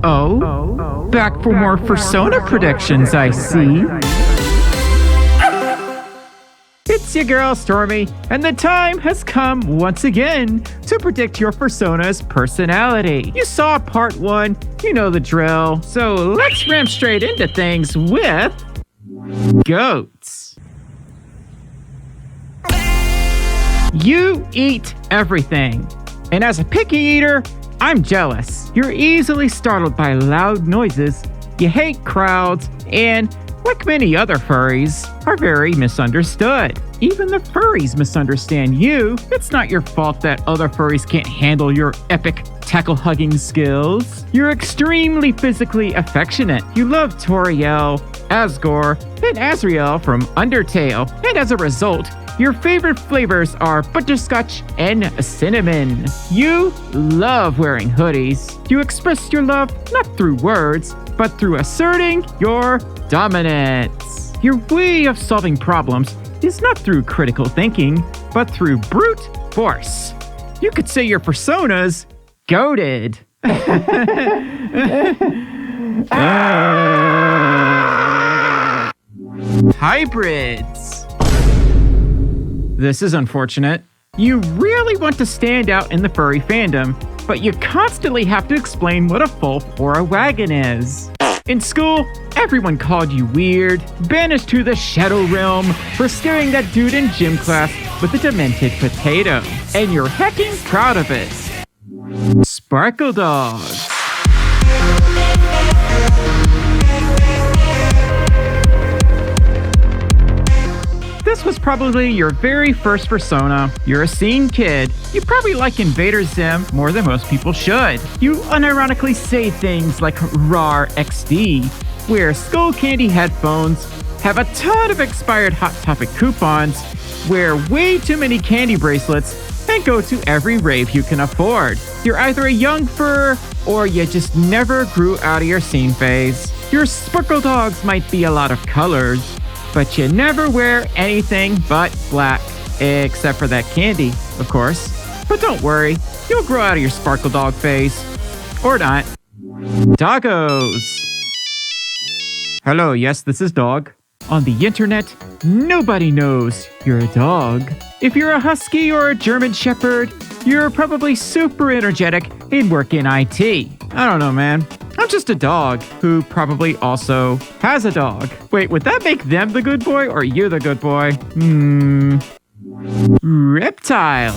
Oh, back for more Fursona predictions, I see. It's your girl, Stormi, and the time has come once again to predict your Fursona's personality. You saw part 1, you know the drill, so let's ram straight into things with goats. You eat everything, and as a picky eater, I'm jealous. You're easily startled by loud noises, you hate crowds, and like many other furries, are very misunderstood. Even the furries misunderstand you. It's not your fault that other furries can't handle your epic tackle-hugging skills. You're extremely physically affectionate. You love Toriel, Asgore, and Azrael from Undertale, and as a result, your favorite flavors are butterscotch and cinnamon. You love wearing hoodies. You express your love not through words, but through asserting your dominance. Your way of solving problems is not through critical thinking, but through brute force. You could say your persona's goated. Hybrids. This is unfortunate. You really want to stand out in the furry fandom, but you constantly have to explain what a Folf or a wagon is. In school, everyone called you weird, banished to the Shadow Realm for scaring that dude in gym class with a demented potato. And you're hecking proud of it. Sparkledogs. This was probably your very first Fursona. You're a scene kid. You probably like Invader Zim more than most people should. You unironically say things like RAR XD, wear skull candy headphones, have a ton of expired Hot Topic coupons, wear way too many candy bracelets, and go to every rave you can afford. You're either a young fur, or you just never grew out of your scene phase. Your Sparkledogs might be a lot of colors, but you never wear anything but black, except for that candy, of course. But don't worry, you'll grow out of your Sparkledog phase. Or not. Doggos. Hello, yes, this is Dog. On the internet, nobody knows you're a dog. If you're a husky or a German shepherd, you're probably super energetic and work in IT. I don't know, man. I'm just a dog who probably also has a dog. Wait, would that make them the good boy or you the good boy? Reptiles.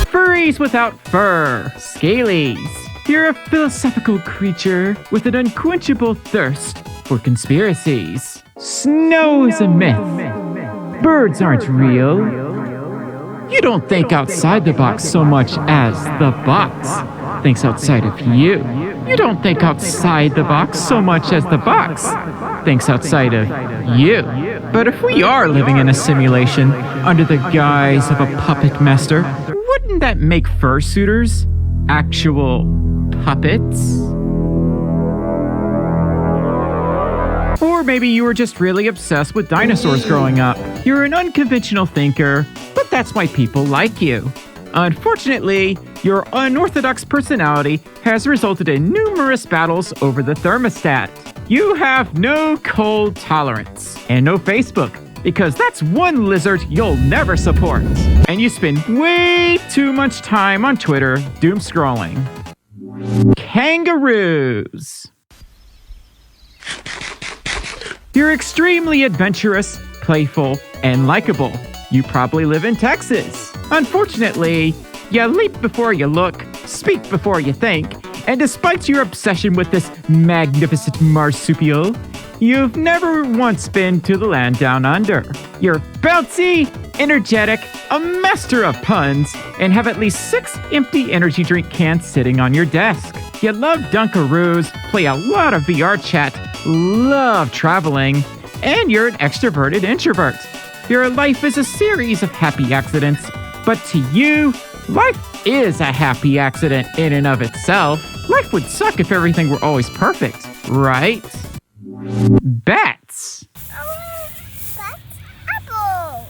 Furries without fur. Scalies. You're a philosophical creature with an unquenchable thirst for conspiracies. Snow is a myth. Birds aren't real. You don't think outside the box so much as the box thinks outside of you. You don't think outside the box so much as the box thinks outside of you. But if we are living in a simulation under the guise of a puppet master, wouldn't that make fursuiters actual puppets? Or maybe you were just really obsessed with dinosaurs growing up. You're an unconventional thinker, but that's why people like you. Unfortunately, your unorthodox personality has resulted in numerous battles over the thermostat. You have no cold tolerance and no Facebook, because that's one lizard you'll never support. And you spend way too much time on Twitter doom scrolling. Kangaroos. You're extremely adventurous, playful, and likable. You probably live in Texas. Unfortunately, you leap before you look, speak before you think, and despite your obsession with this magnificent marsupial, you've never once been to the land down under. You're bouncy, energetic, a master of puns, and have at least 6 empty energy drink cans sitting on your desk. You love Dunkaroos, play a lot of VR chat, love traveling, and you're an extroverted introvert. Your life is a series of happy accidents, but to you, life is a happy accident in and of itself. Life would suck if everything were always perfect, right? Bats. Apple.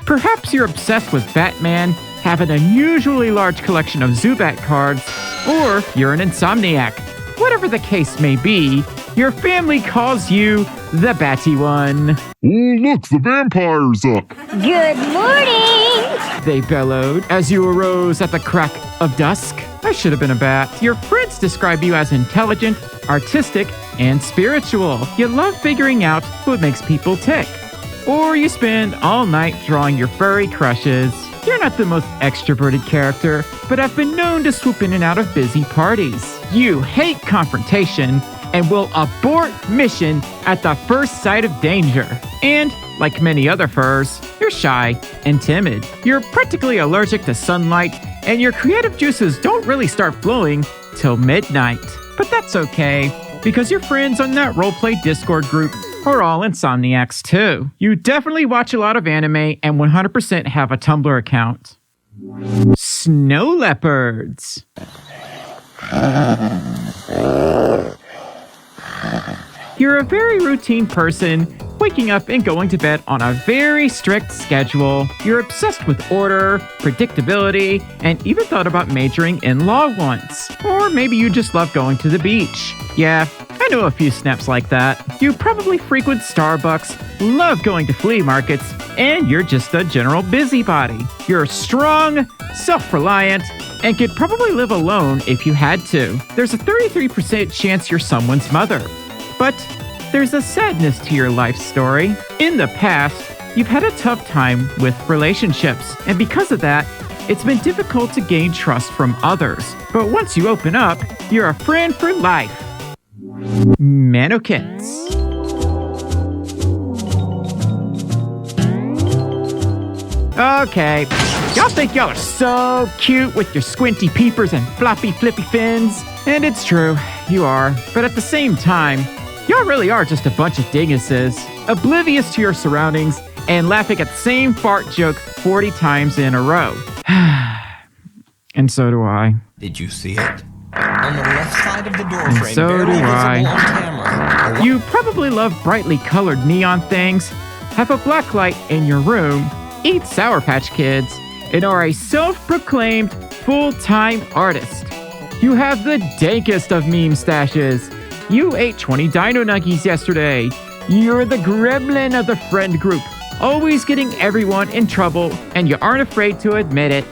Perhaps you're obsessed with Batman, have an unusually large collection of Zubat cards, or you're an insomniac. Whatever the case may be, your family calls you the Batty One. Oh, look, the vampire's up. Good morning! They bellowed as you arose at the crack of dusk. I should have been a bat. Your friends describe you as intelligent, artistic, and spiritual. You love figuring out what makes people tick. Or you spend all night drawing your furry crushes. You're not the most extroverted character, but have been known to swoop in and out of busy parties. You hate confrontation and will abort mission at the first sight of danger. And, like many other furs, you're shy and timid. You're practically allergic to sunlight, and your creative juices don't really start flowing till midnight. But that's okay, because your friends on that roleplay Discord group are all insomniacs too. You definitely watch a lot of anime and 100% have a Tumblr account. Snow leopards. You're a very routine person, waking up and going to bed on a very strict schedule. You're obsessed with order, predictability, and even thought about majoring in law once. Or maybe you just love going to the beach. Yeah, I know a few snaps like that. You probably frequent Starbucks, love going to flea markets, and you're just a general busybody. You're strong, self-reliant, and could probably live alone if you had to. There's a 33% chance you're someone's mother. But there's a sadness to your life story. In the past, you've had a tough time with relationships, and because of that, it's been difficult to gain trust from others. But once you open up, you're a friend for life. Manokits. Okay, y'all think y'all are so cute with your squinty peepers and floppy flippy fins. And it's true, you are. But at the same time, y'all really are just a bunch of dinguses, oblivious to your surroundings and laughing at the same fart joke 40 times in a row. And so do I. Did you see it? On the left side of the doorframe, so barely do visible I. on camera. You probably love brightly colored neon things, have a black light in your room, eat Sour Patch Kids, and are a self-proclaimed full-time artist. You have the dankest of meme stashes. You ate 20 Dino Nuggies yesterday. You're the gremlin of the friend group, always getting everyone in trouble, and you aren't afraid to admit it.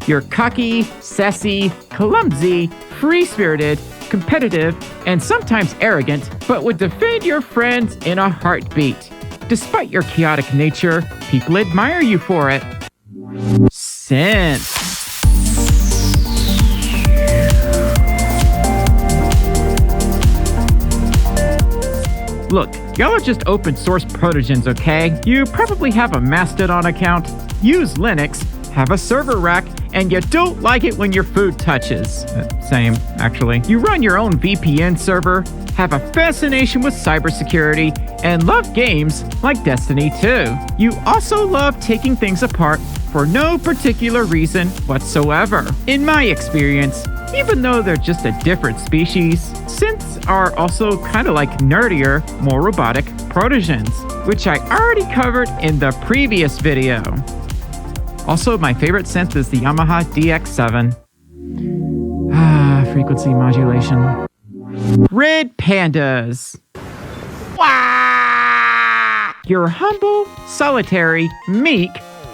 You're cocky, sassy, clumsy, free-spirited, competitive, and sometimes arrogant, but would defend your friends in a heartbeat. Despite your chaotic nature, people admire you for it. Synths. Look, y'all are just open source protogens, okay? You probably have a Mastodon account, use Linux, have a server rack, and you don't like it when your food touches. Same, actually. You run your own VPN server, have a fascination with cybersecurity, and love games like Destiny 2. You also love taking things apart for no particular reason whatsoever. In my experience, even though they're just a different species, synths are also kind of like nerdier, more robotic protogens, which I already covered in the previous video. Also, my favorite synth is the Yamaha DX7. Frequency modulation. Red Pandas. You're humble, solitary, meek,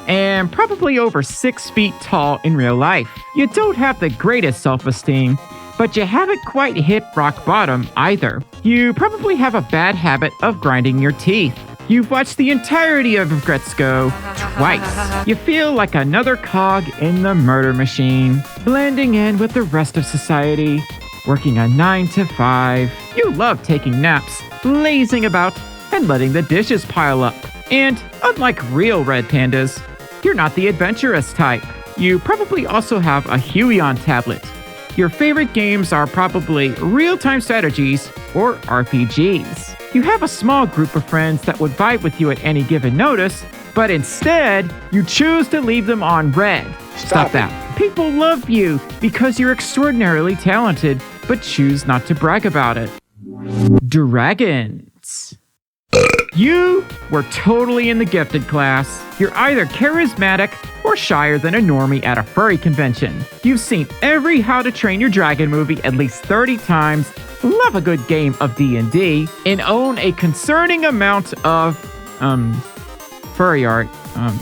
and probably over 6 feet tall in real life. You don't have the greatest self-esteem, but you haven't quite hit rock bottom either. You probably have a bad habit of grinding your teeth. You've watched the entirety of Gretzko twice. You feel like another cog in the murder machine, blending in with the rest of society, working a 9 to 5. You love taking naps, lazing about, and letting the dishes pile up. And unlike real red pandas, you're not the adventurous type. You probably also have a Huion tablet. Your favorite games are probably real-time strategies or RPGs. You have a small group of friends that would vibe with you at any given notice, but instead, you choose to leave them on red. Stop that. People love you because you're extraordinarily talented, but choose not to brag about it. Dragons. You were totally in the gifted class. You're either charismatic or shyer than a normie at a furry convention. You've seen every How to Train Your Dragon movie at least 30 times, love a good game of D&D, and own a concerning amount of, furry art.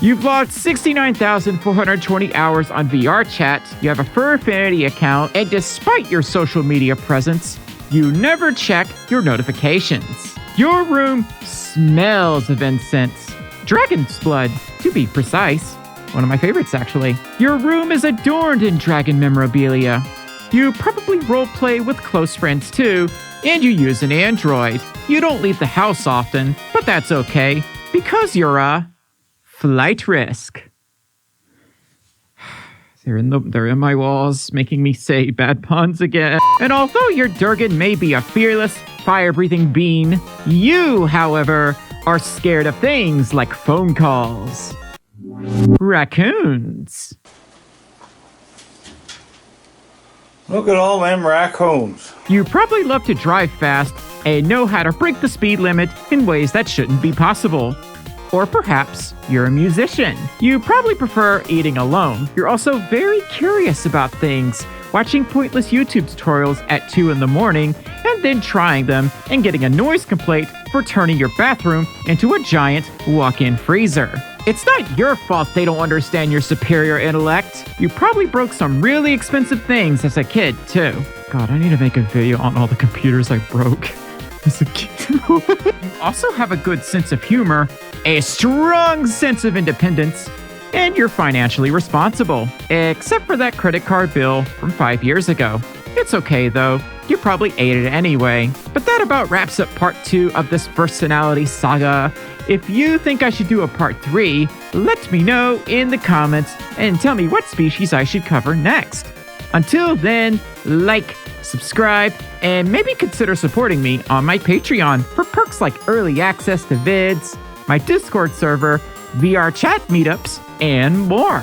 You've logged 69,420 hours on VR chat, you have a Fur Affinity account, and despite your social media presence, you never check your notifications. Your room smells of incense. Dragon's blood, to be precise. One of my favorites, actually. Your room is adorned in dragon memorabilia. You probably roleplay with close friends too, and you use an Android. You don't leave the house often, but that's okay, because you're a flight risk. They're in my walls, making me say bad puns again. And although your Durgan may be a fearless, fire-breathing being, you, however, are scared of things like phone calls. Raccoons. Look at all them raccoons. You probably love to drive fast and know how to break the speed limit in ways that shouldn't be possible. Or perhaps you're a musician. You probably prefer eating alone. You're also very curious about things, watching pointless YouTube tutorials at 2 in the morning and then trying them and getting a noise complaint for turning your bathroom into a giant walk-in freezer. It's not your fault they don't understand your superior intellect. You probably broke some really expensive things as a kid, too. God, I need to make a video on all the computers I broke as a kid. You also have a good sense of humor, a strong sense of independence, and you're financially responsible. Except for that credit card bill from 5 years ago. It's okay, though. You probably ate it anyway. But that about wraps up part 2 of this personality saga. If you think I should do a part 3, let me know in the comments and tell me what species I should cover next. Until then, like, subscribe, and maybe consider supporting me on my Patreon for perks like early access to vids, my Discord server, VR chat meetups, and more.